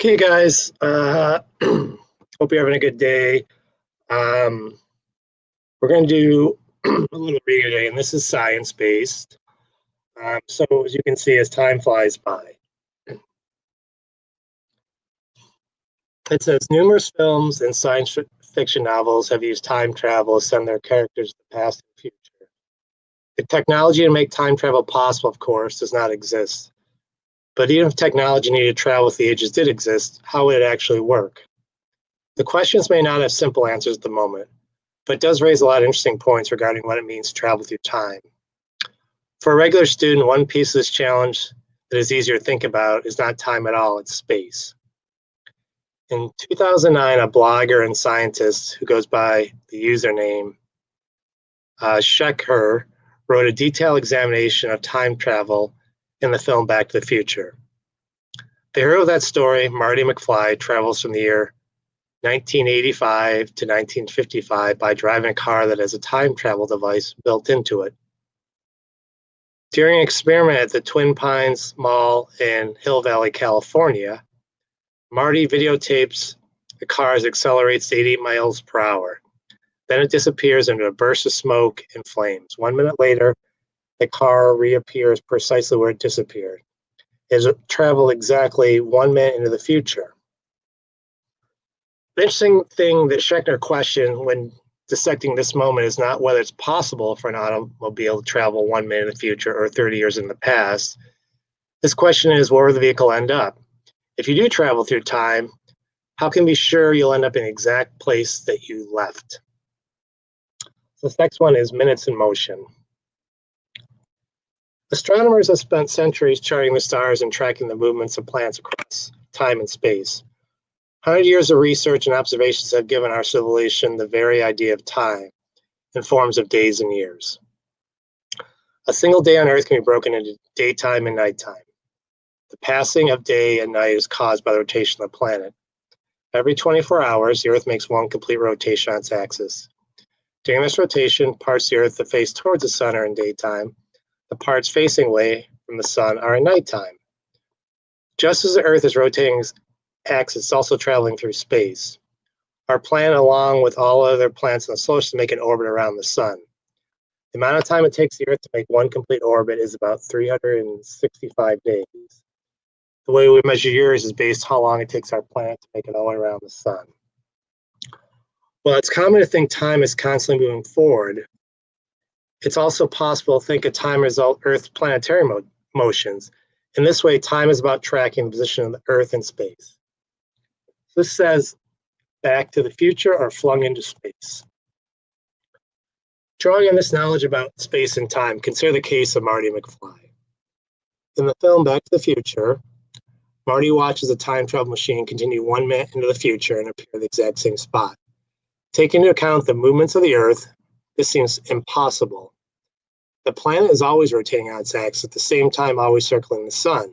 Okay, guys. Hope you're having a good day. Um, we're going to do a little reading today, and this is science based. So, as you can see, as time flies by, it says numerous films and science fiction novels have used time travel to send their characters to the past and future. The technology to make time travel possible, of course, does not exist. But even if technology needed to travel with the ages did exist, how would it actually work? The questions may not have simple answers at the moment, but it does raise a lot of interesting points regarding what it means to travel through time. For a regular student, one piece of this challenge that is easier to think about is not time at all, it's space. In 2009, a blogger and scientist who goes by the username Shekhar wrote a detailed examination of time travel in the film Back to the Future. The hero of that story, Marty McFly, travels from the year 1985 to 1955 by driving a car that has a time travel device built into it. During an experiment at the Twin Pines Mall in Hill Valley, California, Marty videotapes the car as it accelerates to 80 miles per hour. Then it disappears into a burst of smoke and flames. 1 minute later, the car reappears precisely where it disappeared. It has traveled exactly 1 minute into the future. The interesting thing that Schechner questioned when dissecting this moment is not whether it's possible for an automobile to travel 1 minute in the future or 30 years in the past. This question is, where will the vehicle end up? If you do travel through time, how can you be sure you'll end up in the exact place that you left? So this next one is minutes in motion. Astronomers have spent centuries charting the stars and tracking the movements of planets across time and space. 100 years of research and observations have given our civilization the very idea of time in forms of days and years. A single day on Earth can be broken into daytime and nighttime. The passing of day and night is caused by the rotation of the planet. Every 24 hours, the Earth makes one complete rotation on its axis. During this rotation, parts of the Earth that face towards the sun are in daytime. The parts facing away from the sun are in nighttime. Just as the Earth is rotating its axis, it's also traveling through space. Our planet, along with all other planets in the solar system, make an orbit around the sun. The amount of time it takes the Earth to make one complete orbit is about 365 days. The way we measure years is based on how long it takes our planet to make it all the way around the sun. While it's common to think time is constantly moving forward, it's also possible to think of time as Earth's planetary motions. In this way, time is about tracking the position of the Earth in space. This says Back to the Future or flung into space. Drawing on this knowledge about space and time, consider the case of Marty McFly. In the film Back to the Future, Marty watches a time travel machine continue 1 minute into the future and appear at the exact same spot. Taking into account the movements of the Earth, this seems impossible. The planet is always rotating on its axis at the same time, always circling the sun.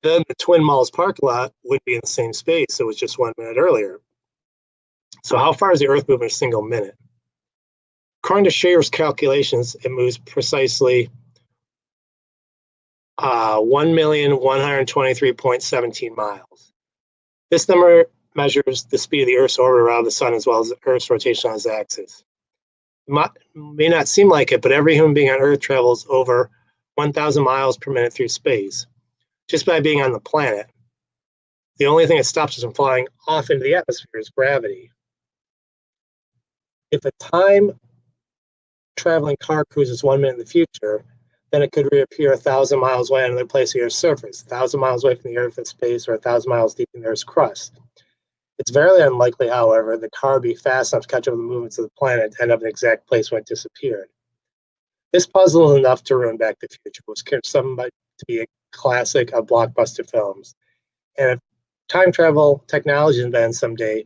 Then the Twin Malls parking lot would be in the same space, so it was just 1 minute earlier. So how far is the Earth moving in a single minute? According to Scherer's calculations, it moves precisely 1,123,17 miles. This number measures the speed of the Earth's orbit around the sun as well as the Earth's rotation on its axis. It may not seem like it, but every human being on Earth travels over 1,000 miles per minute through space, just by being on the planet. The only thing that stops us from flying off into the atmosphere is gravity. If a time traveling car cruises 1 minute in the future, then it could reappear 1,000 miles away on another place of the Earth's surface, 1,000 miles away from the Earth in space, or 1,000 miles deep in the Earth's crust. It's very unlikely, however, the car would be fast enough to catch up with the movements of the planet to end up in the exact place when it disappeared. This puzzle is enough to ruin Back to the Future. It was considered somebody to be a classic of blockbuster films. And if time travel technology is invented someday,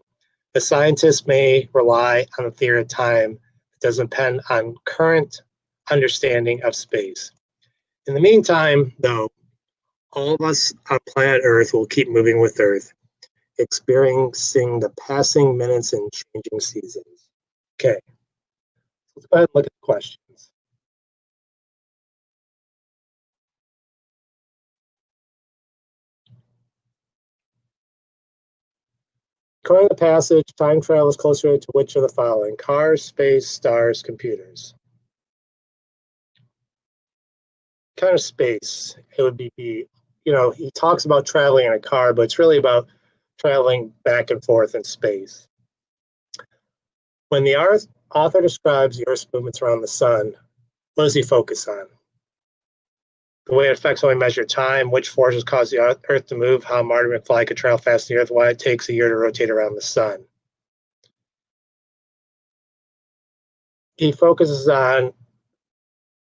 the scientists may rely on the theory of time that doesn't depend on current understanding of space. In the meantime, though, all of us on planet Earth will keep moving with Earth, experiencing the passing minutes and changing seasons. Okay, let's go ahead and look at the questions. According to the passage, time travel is closer to which of the following? Cars, space, stars, computers. Kind of space. It would be, he talks about traveling in a car, but it's really about traveling back and forth in space. When the author describes the Earth's movements around the sun, what does he focus on? The way it affects how we measure time, which forces cause the Earth to move, how Marty McFly could travel past the Earth, why it takes a year to rotate around the sun. He focuses on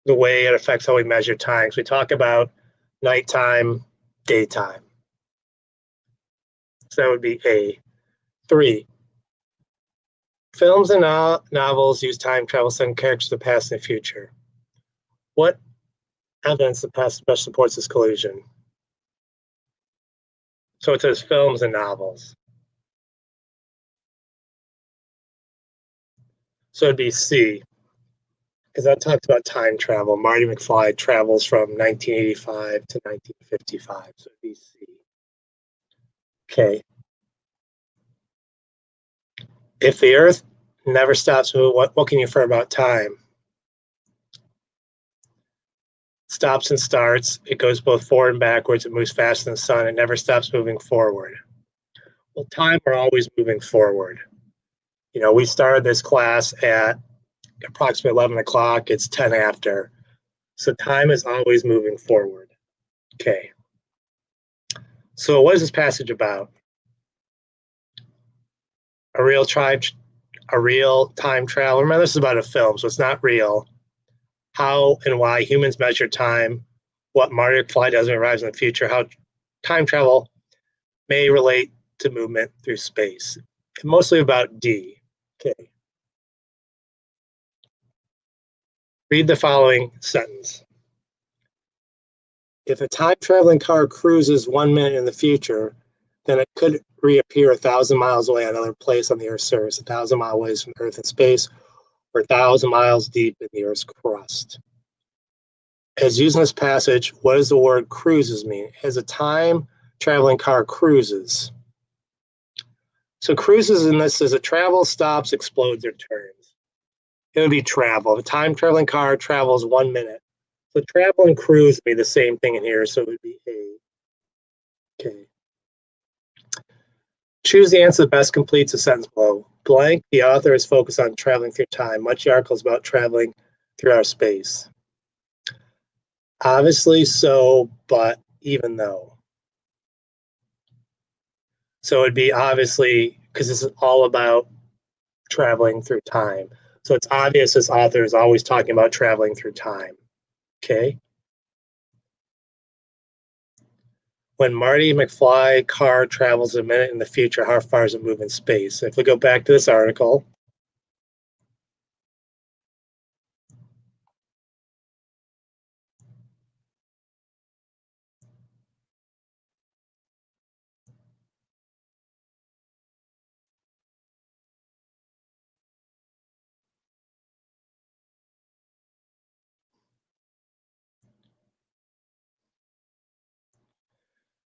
the way it affects how we measure time. So we talk about nighttime, daytime. So that would be A. 3. Films and novels use time travel to send characters to the past and the future. What evidence the past best supports this collusion? So it says films and novels. So it'd be C, because that talks about time travel. Marty McFly travels from 1985 to 1955. So it'd be C. Okay. If the Earth never stops moving, what can you infer about time? Stops and starts. It goes both forward and backwards. It moves faster than the sun. It never stops moving forward. Well, time are always moving forward. We started this class at approximately 11 o'clock. It's 10 after. So time is always moving forward. Okay. So what is this passage about? A real time travel. Remember, this is about a film, so it's not real. How and why humans measure time, what Marty McFly does when he arrives in the future, how time travel may relate to movement through space. And mostly about D. Okay. Read the following sentence. If a time-traveling car cruises 1 minute in the future, then it could reappear 1,000 miles away at another place on the Earth's surface, 1,000 miles away from Earth and space, or 1,000 miles deep in the Earth's crust. As used in this passage, what does the word cruises mean? As a time-traveling car cruises. So cruises in this is a travel, stops, explodes, or turns. It would be travel. If a time-traveling car travels 1 minute. So travel and cruise would be the same thing in here, so it would be A. Okay. Choose the answer that best completes the sentence below. Blank, the author is focused on traveling through time. Much of the article is about traveling through our space. Obviously so, but even though. So it'd be obviously, because this is all about traveling through time. So it's obvious this author is always talking about traveling through time. Okay. When Marty McFly car travels a minute in the future, how far does it move in space? If we go back to this article,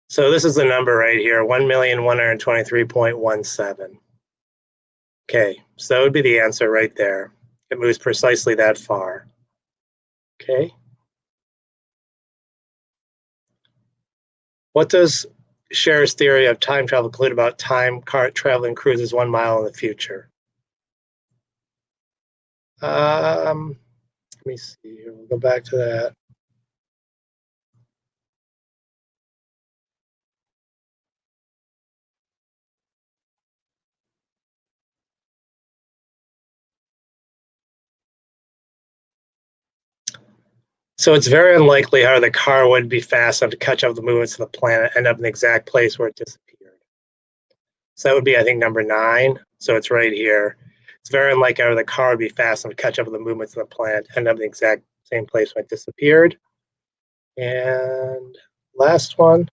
so this is the number right here, 1,123.17. Okay, so that would be the answer right there. It moves precisely that far. Okay. What does Scher's theory of time travel conclude about time car traveling cruises 1 mile in the future? Let me see here. We'll go back to that. So it's very unlikely how the car would be fast enough to catch up with the movements of the planet, end up in the exact place where it disappeared. So that would be, I think, number 9. So it's right here. It's very unlikely how the car would be fast enough to catch up with the movements of the planet, end up in the exact same place where it disappeared. And last one.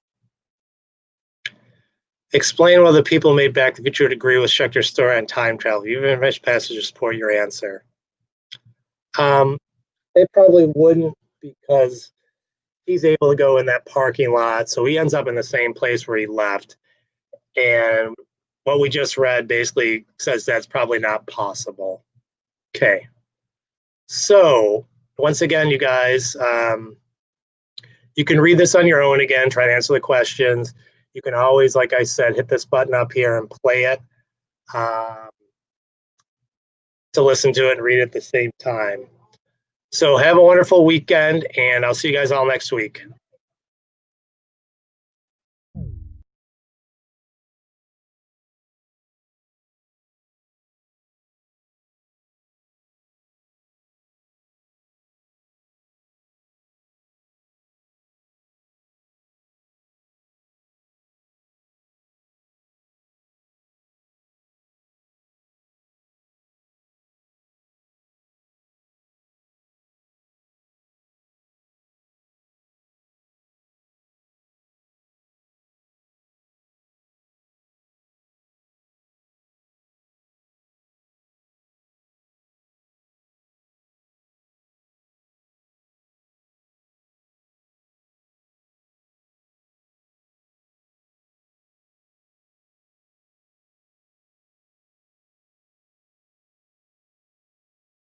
Explain whether people made Back to the Future would agree with Schechter's story on time travel. You've enriched passages to support your answer. They probably wouldn't, because he's able to go in that parking lot, so he ends up in the same place where he left. And what we just read basically says that's probably not possible. Okay. So once again, you guys, you can read this on your own again, try to answer the questions. You can always, like I said, hit this button up here and play it to listen to it and read it at the same time. So have a wonderful weekend, and I'll see you guys all next week.